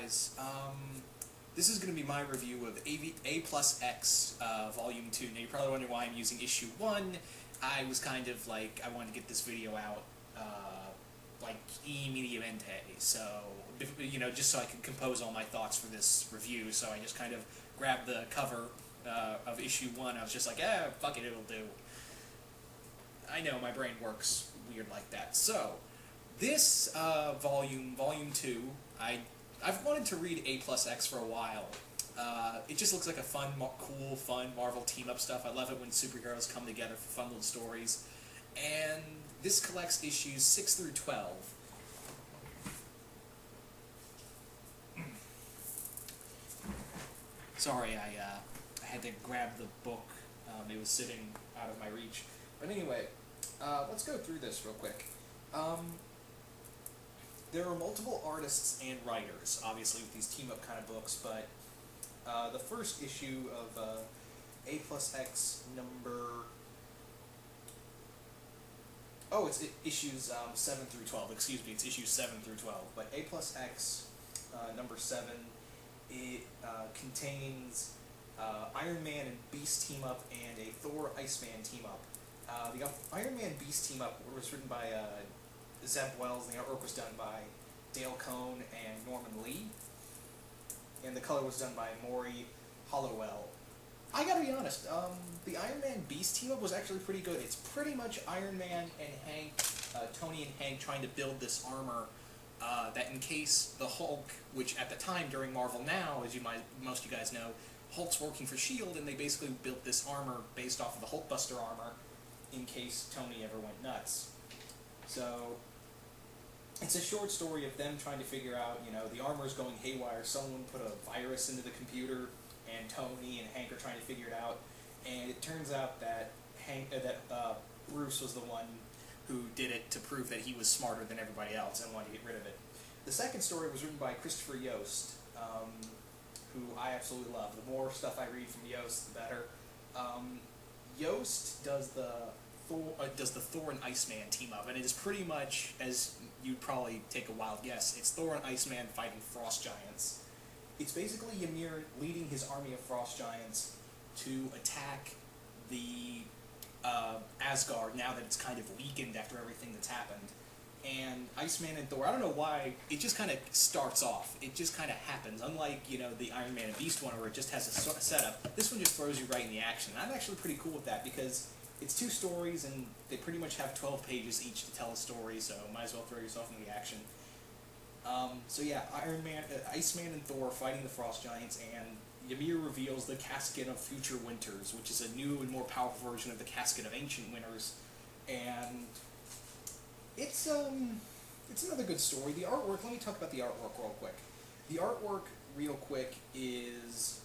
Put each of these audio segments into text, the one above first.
guys. This is going to be my review of A Plus X Volume 2. Now, you're probably wondering why I'm using Issue 1. I was kind of like, I wanted to get this video out, like, immediatamente, so, you know, just so I could compose all my thoughts for this review, so I just kind of grabbed the cover of Issue 1. I was just like, fuck it, it'll do. I know, my brain works weird like that. So, this Volume 2, I've wanted to read A Plus X for a while. It just looks like a fun, cool, fun Marvel team-up stuff. I love it when superheroes come together for fun little stories. And this collects issues 6 through 12. Sorry, I had to grab the book. It was sitting out of my reach. But anyway, let's go through this real quick. There are multiple artists and writers, obviously, with these team-up kind of books, but the first issue of A Plus X number... Oh, it's issues 7 through 12, excuse me, it's issues 7 through 12. But A Plus X number 7, it contains Iron Man and Beast team-up and a Thor Iceman team-up. The Iron Man Beast team-up was written by Zeb Wells, and the artwork was done by Dale Cohn and Norman Lee, and the color was done by Maury Hollowell. I gotta be honest, the Iron Man Beast team-up was actually pretty good. It's pretty much Iron Man and Hank, Tony and Hank trying to build this armor that in case the Hulk, which at the time during Marvel Now, as most of you guys know, Hulk's working for S.H.I.E.L.D., and they basically built this armor based off of the Hulkbuster armor in case Tony ever went nuts. So, it's a short story of them trying to figure out, you know, the armor's going haywire, someone put a virus into the computer, and Tony and Hank are trying to figure it out, and it turns out that Bruce was the one who did it to prove that he was smarter than everybody else and wanted to get rid of it. The second story was written by Christopher Yost, who I absolutely love. The more stuff I read from Yost, the better. Yost does the Thor and Iceman team-up, and it is pretty much, as you'd probably take a wild guess, it's Thor and Iceman fighting frost giants. It's basically Ymir leading his army of frost giants to attack the Asgard now that it's kind of weakened after everything that's happened. And Iceman and Thor, I don't know why, it just kind of starts off. It just kind of happens. Unlike, you know, the Iron Man and Beast one where it just has a setup, this one just throws you right in the action. And I'm actually pretty cool with that because it's 2 stories and they pretty much have 12 pages each to tell a story, so might as well throw yourself into the action. So yeah, Iceman and Thor fighting the frost giants, and Ymir reveals the Casket of Future Winters, which is a new and more powerful version of the Casket of Ancient Winters, and it's another good story. The artwork, let me talk about the artwork real quick. The artwork, real quick, is...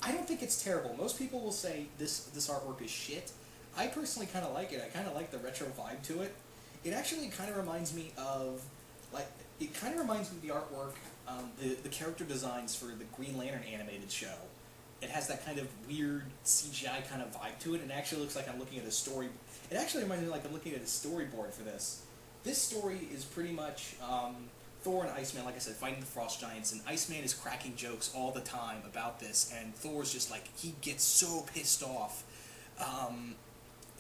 I don't think it's terrible. Most people will say this artwork is shit. I personally kind of like it. I kind of like the retro vibe to it. It actually kind of reminds me of, like, it kind of reminds me of the artwork, the character designs for the Green Lantern animated show. It has that kind of weird CGI kind of vibe to it, and it actually looks like I'm looking at a story. It actually reminds me like I'm looking at a storyboard for this. This story is pretty much Thor and Iceman, like I said, fighting the frost giants, and Iceman is cracking jokes all the time about this, and Thor's just like, he gets so pissed off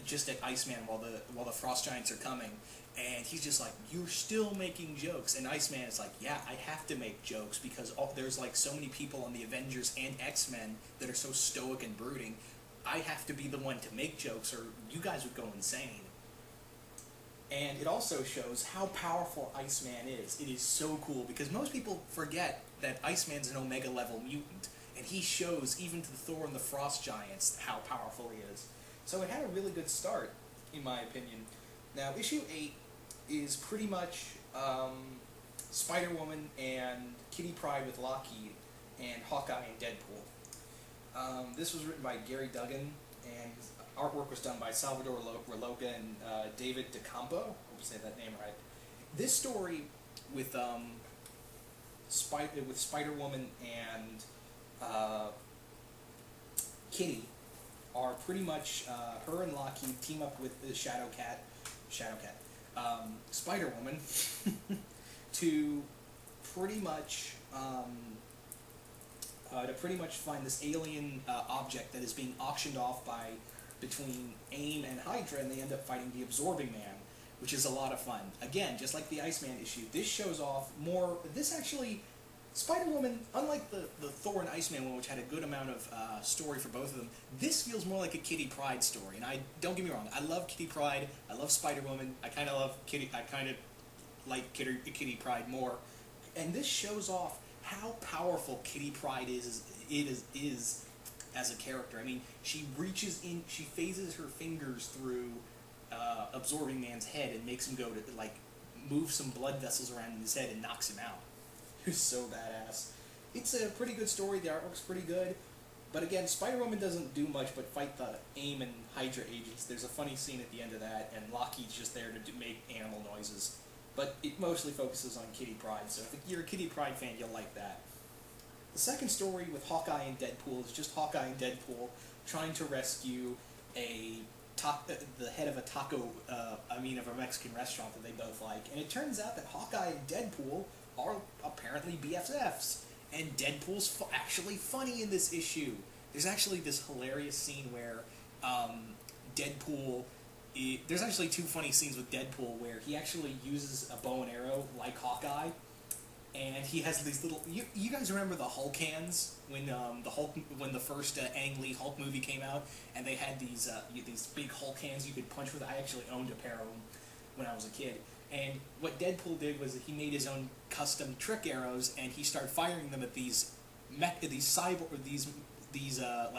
just at Iceman while the frost giants are coming, and he's just like, you're still making jokes, and Iceman is like, yeah, I have to make jokes because there's like so many people on the Avengers and X-Men that are so stoic and brooding. I have to be the one to make jokes or you guys would go insane. And it also shows how powerful Iceman is. It is so cool because most people forget that Iceman's an Omega level mutant, and he shows even to the Thor and the Frost Giants how powerful he is. So it had a really good start, in my opinion. Now, issue 8 is pretty much Spider-Woman and Kitty Pryde with Lockheed, and Hawkeye and Deadpool. This was written by Gary Duggan, and artwork was done by Salvador Reloca and David DeCampo. I hope I say that name right. This story with Spider-Woman and Kitty are pretty much her and Lockheed team up with the Shadowcat, Spider-Woman to pretty much find this alien object that is being auctioned off by between AIM and Hydra, and they end up fighting the Absorbing Man, which is a lot of fun. Again, just like the Iceman issue, this shows off more. This actually, Spider-Woman, unlike the Thor and Iceman one, which had a good amount of story for both of them, this feels more like a Kitty Pryde story. And don't get me wrong, I love Kitty Pryde, I love Spider-Woman, I kind of like Kitty Pryde more, and this shows off how powerful Kitty Pryde is as a character. I mean, she reaches in, she phases her fingers through Absorbing Man's head and makes him go to, like, move some blood vessels around in his head and knocks him out. Who's so badass. It's a pretty good story, the artwork's pretty good, but again, Spider-Woman doesn't do much but fight the AIM and Hydra agents. There's a funny scene at the end of that, and Lockheed's just there to make animal noises. But it mostly focuses on Kitty Pryde, so if you're a Kitty Pryde fan, you'll like that. The second story with Hawkeye and Deadpool is just Hawkeye and Deadpool trying to rescue the head of a Mexican restaurant that they both like. And it turns out that Hawkeye and Deadpool are apparently BFFs. And Deadpool's actually funny in this issue. There's actually this hilarious scene where there's actually two funny scenes with Deadpool where he actually uses a bow and arrow like Hawkeye. And he has these little. You guys remember the Hulk hands when the first Ang Lee Hulk movie came out, and they had these big Hulk hands you could punch with. I actually owned a pair of them when I was a kid. And what Deadpool did was he made his own custom trick arrows, and he started firing them at these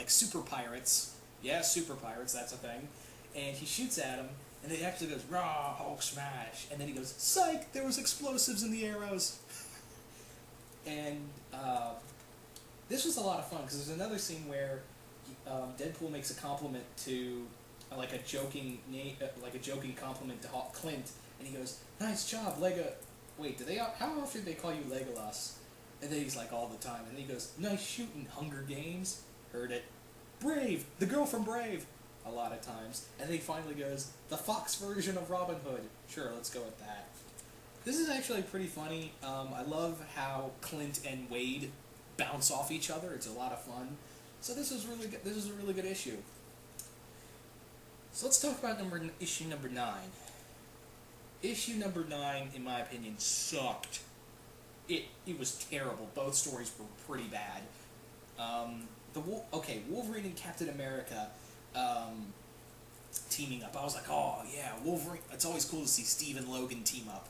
super pirates. Yeah, super pirates. That's a thing. And he shoots at them, and it actually goes raw Hulk smash, and then he goes psych. There was explosives in the arrows. And this was a lot of fun because there's another scene where Deadpool makes a compliment to like a joking compliment to Clint, and he goes, "Nice job, Lego." Wait, how often do they call you Legolas? And then he's like, "All the time." And then he goes, "Nice shooting, Hunger Games." Heard it. Brave, the girl from Brave. A lot of times. And then he finally goes, "The Fox version of Robin Hood." Sure, let's go with that. This is actually pretty funny. I love how Clint and Wade bounce off each other. It's a lot of fun. So this is really good. This is a really good issue. So let's talk about issue number 9. Issue number 9, in my opinion, sucked. It was terrible. Both stories were pretty bad. Wolverine and Captain America teaming up. I was like, oh yeah, Wolverine. It's always cool to see Steve and Logan team up.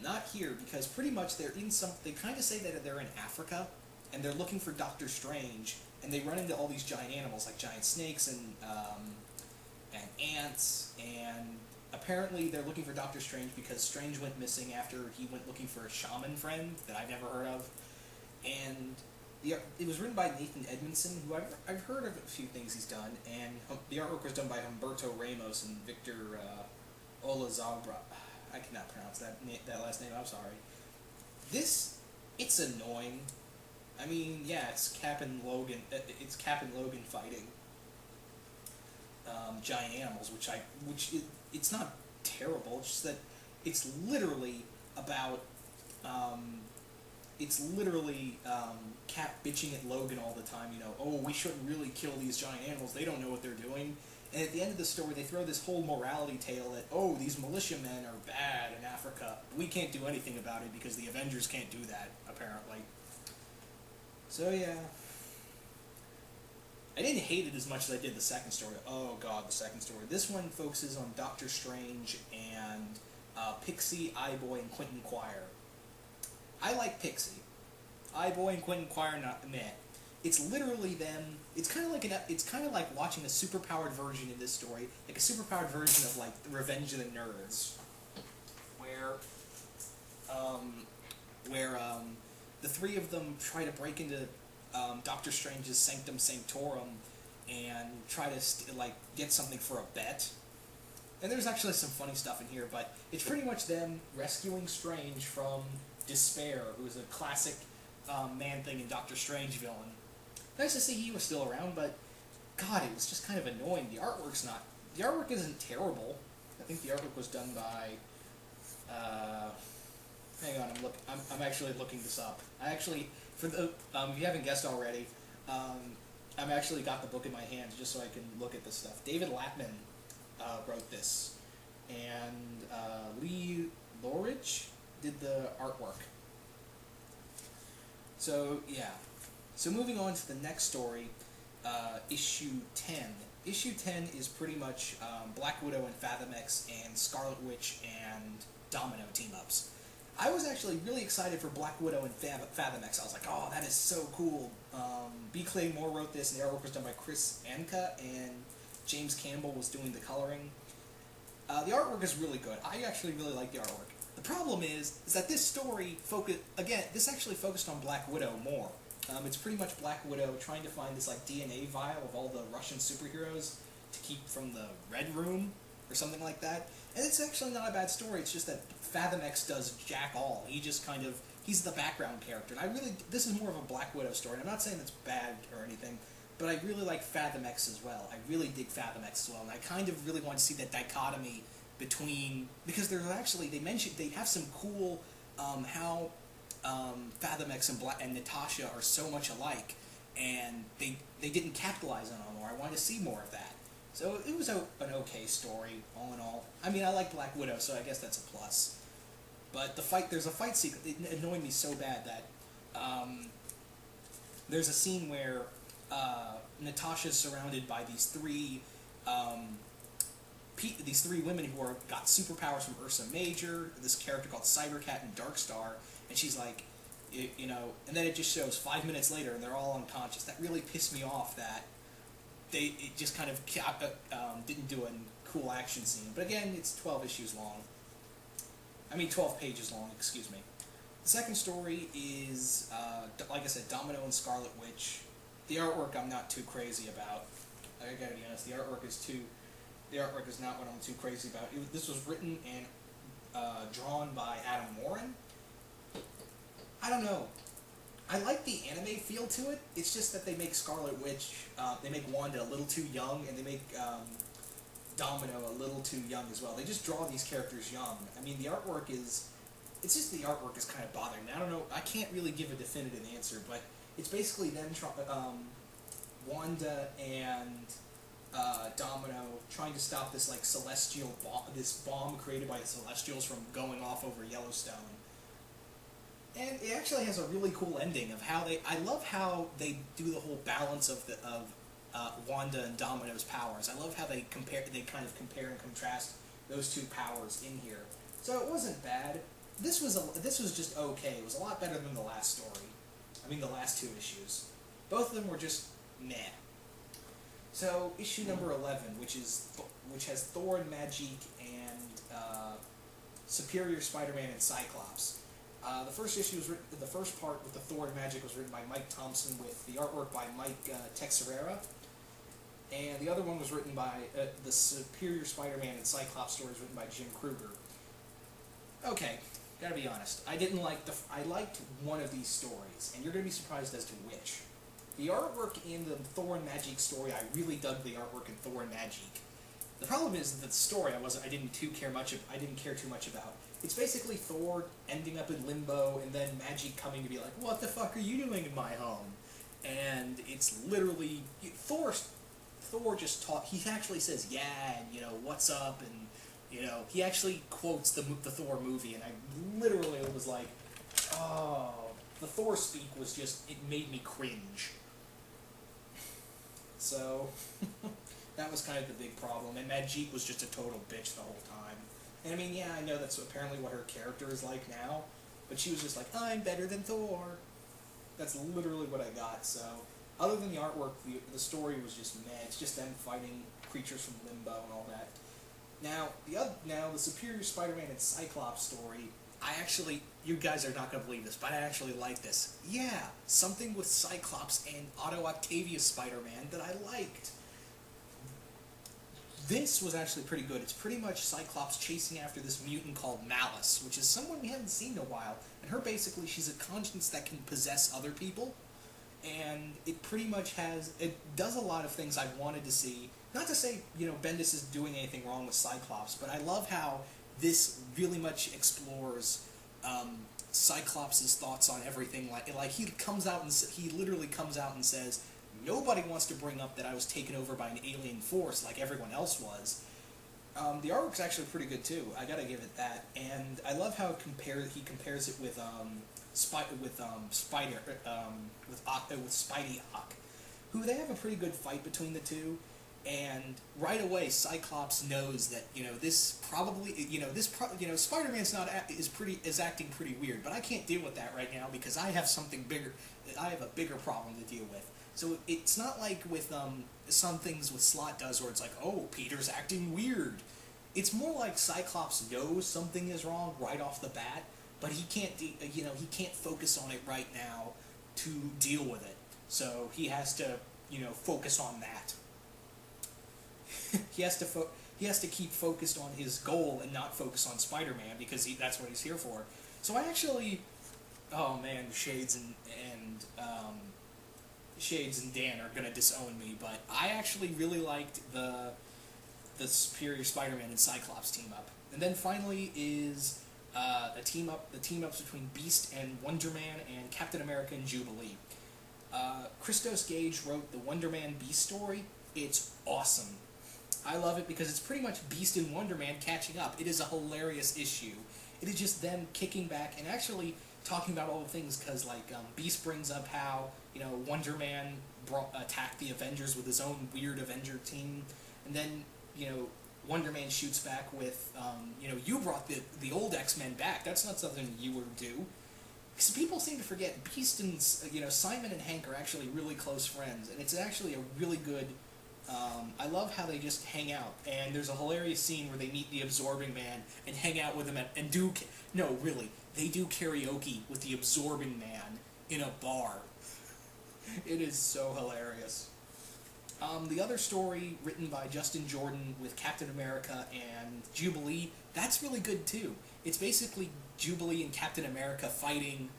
Not here, because pretty much they kind of say that they're in Africa, and they're looking for Doctor Strange, and they run into all these giant animals, like giant snakes and ants, and apparently they're looking for Doctor Strange because Strange went missing after he went looking for a shaman friend that I've never heard of, and it was written by Nathan Edmondson, who I've heard of a few things he's done, and the artwork was done by Humberto Ramos and Victor Olazabra. I cannot pronounce that last name, I'm sorry. It's annoying. I mean, yeah, it's Cap and Logan fighting giant animals, it's not terrible, it's just that it's literally about, Cap bitching at Logan all the time, oh, we shouldn't really kill these giant animals, they don't know what they're doing. And at the end of the story, they throw this whole morality tale that, oh, these militiamen are bad in Africa. We can't do anything about it because the Avengers can't do that, apparently. So, yeah. I didn't hate it as much as I did the second story. Oh, God, the second story. This one focuses on Doctor Strange and Pixie, Eye-Boy, and Quentin Quire. I like Pixie. Eye-Boy and Quentin Quire, not meh. It's literally them. It's kind of like watching a superpowered version in this story, like a superpowered version of like Revenge of the Nerds, where the three of them try to break into Doctor Strange's Sanctum Sanctorum and try to get something for a bet. And there's actually some funny stuff in here, but it's pretty much them rescuing Strange from Despair, who is a classic Man-Thing and Doctor Strange villain. Nice to see he was still around, but God, it was just kind of annoying. The artwork isn't terrible. I think the artwork was done by Hang on, I'm actually looking this up. I actually, for the if you haven't guessed already, I've actually got the book in my hands just so I can look at this stuff. David Lapman wrote this, and Lee Lorridge did the artwork. So yeah, so moving on to the next story, issue 10. Issue 10 is pretty much Black Widow and Fathom X and Scarlet Witch and Domino team-ups. I was actually really excited for Black Widow and Fathom X. I was like, oh, that is so cool. B. Clay Moore wrote this, and the artwork was done by Chris Anka, and James Campbell was doing the coloring. The artwork is really good. I actually really like the artwork. The problem is that this story this actually focused on Black Widow more. It's pretty much Black Widow trying to find this like DNA vial of all the Russian superheroes to keep from the Red Room or something like that. And it's actually not a bad story. It's just that Fathom X does jack all. He's the background character. And this is more of a Black Widow story. I'm not saying it's bad or anything, but I really like Fathom X as well. I really dig Fathom X as well. And I kind of really want to see that dichotomy between, because they have some cool, how Fathom X and Natasha are so much alike, and they didn't capitalize on it more. I wanted to see more of that. So it was an okay story, all in all. I mean, I like Black Widow, so I guess that's a plus. But there's a fight sequence. It annoyed me so bad that there's a scene where Natasha's surrounded by these three women who got superpowers from Ursa Major, this character called Cybercat and Darkstar, and she's like, and then it just shows 5 minutes later and they're all unconscious. That really pissed me off that it just kind of didn't do a cool action scene. But again, it's 12 issues long. 12 pages long, excuse me. The second story is, like I said, Domino and Scarlet Witch. The artwork I'm not too crazy about. I gotta be honest, the artwork is not what I'm too crazy about. This was written and drawn by Adam Warren. I don't know. I like the anime feel to it. It's just that they make Scarlet Witch, they make Wanda a little too young, and they make Domino a little too young as well. They just draw these characters young. I mean, the artwork is kind of bothering me. I don't know. I can't really give a definitive answer, but it's basically them Wanda and Domino trying to stop this like celestial bomb created by the Celestials from going off over Yellowstone. And it actually has a really cool ending of how I love how they do the whole balance of Wanda and Domino's powers. I love how they kind of compare and contrast those two powers in here. So it wasn't bad. This was just okay. It was a lot better than the last story. The last two issues. Both of them were just meh. So issue number 11, which has Thor and Magik and Superior Spider-Man and Cyclops. The first issue the first part with the Thor and Magik was written by Mike Thompson with the artwork by Mike Texeira, and the other one was written by the Superior Spider-Man and Cyclops stories written by Jim Kruger. Okay, gotta be honest. I liked one of these stories, and you're gonna be surprised as to which. The artwork in the Thor and Magik story, I really dug the artwork in Thor and Magik. The problem is that the story I didn't care too much about. It's basically Thor ending up in limbo, and then Magik coming to be like, "What the fuck are you doing in my home?" And it's literally Thor just talk. He actually says, "Yeah," and "What's up," and he actually quotes the Thor movie, and I literally was like, "Oh." The Thor speak was just, it made me cringe. So, that was kind of the big problem, and Magik was just a total bitch the whole time. And I know that's apparently what her character is like now, but she was just like, "I'm better than Thor." That's literally what I got, so, other than the artwork, the story was just meh. It's just them fighting creatures from limbo and all that. Now the Superior Spider-Man and Cyclops story, you guys are not going to believe this, but I actually like this. Yeah, something with Cyclops and Otto Octavius Spider-Man that I liked. This was actually pretty good. It's pretty much Cyclops chasing after this mutant called Malice, which is someone we haven't seen in a while. And she's a conscience that can possess other people. And it pretty much it does a lot of things I wanted to see. Not to say, Bendis is doing anything wrong with Cyclops, but I love how this really much explores Cyclops' thoughts on everything. Like he comes out and he literally comes out and says, nobody wants to bring up that I was taken over by an alien force like everyone else was. The artwork's actually pretty good too. I gotta give it that. And I love how he compares it with Spidey Hawk, who they have a pretty good fight between the two. And right away, Cyclops knows that Spider-Man's is acting pretty weird, but I can't deal with that right now because I have something bigger. I have a bigger problem to deal with. So it's not like with some things with Slott does where it's like, oh, Peter's acting weird. It's more like Cyclops knows something is wrong right off the bat, but he can't he can't focus on it right now to deal with it. So he has to focus on that. he has to keep focused on his goal and not focus on Spider-Man because that's what he's here for. So I actually, oh man, Shades and Dan are gonna disown me, but I actually really liked the Superior Spider-Man and Cyclops team up. And then finally is the team ups between Beast and Wonder Man and Captain America and Jubilee. Christos Gage wrote the Wonder Man Beast story. It's awesome. I love it because it's pretty much Beast and Wonder Man catching up. It is a hilarious issue. It is just them kicking back and actually talking about all the things because Beast brings up how Wonder Man attacked the Avengers with his own weird Avenger team, and then Wonder Man shoots back with you brought the old X-Men back. That's not something you would do. Because people seem to forget Beast and Simon and Hank are actually really close friends, and it's actually a really good. I love how they just hang out, and there's a hilarious scene where they meet the Absorbing Man and hang out with him they do karaoke with the Absorbing Man in a bar. It is so hilarious. The other story written by Justin Jordan with Captain America and Jubilee, that's really good too. It's basically Jubilee and Captain America fighting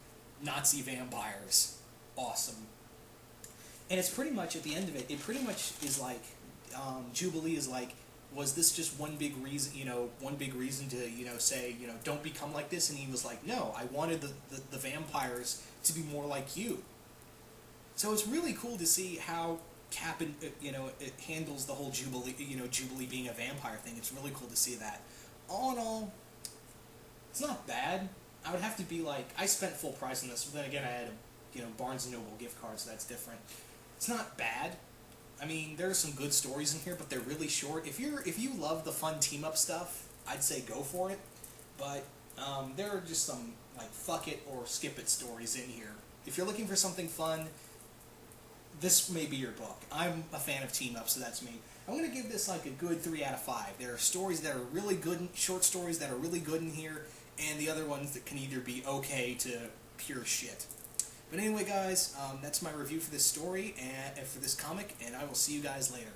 Nazi vampires. Awesome. And it's pretty much, at the end of it, it pretty much is like, Jubilee is like, was this just one big reason to, say, don't become like this? And he was like, no, I wanted the vampires to be more like you. So it's really cool to see how Cap, it handles the whole Jubilee being a vampire thing. It's really cool to see that. All in all, it's not bad. I would have to be like, I spent full price on this, but then again, I had a, Barnes & Noble gift card, so that's different. It's not bad. I mean, there are some good stories in here, but they're really short. If you love the fun team-up stuff, I'd say go for it. But there are just some, fuck it or skip it stories in here. If you're looking for something fun, this may be your book. I'm a fan of team-ups, so that's me. I'm going to give this a good 3 out of 5. There are stories that are really good, short stories that are really good in here, and the other ones that can either be okay to pure shit. But anyway, guys, that's my review for this story and for this comic, and I will see you guys later.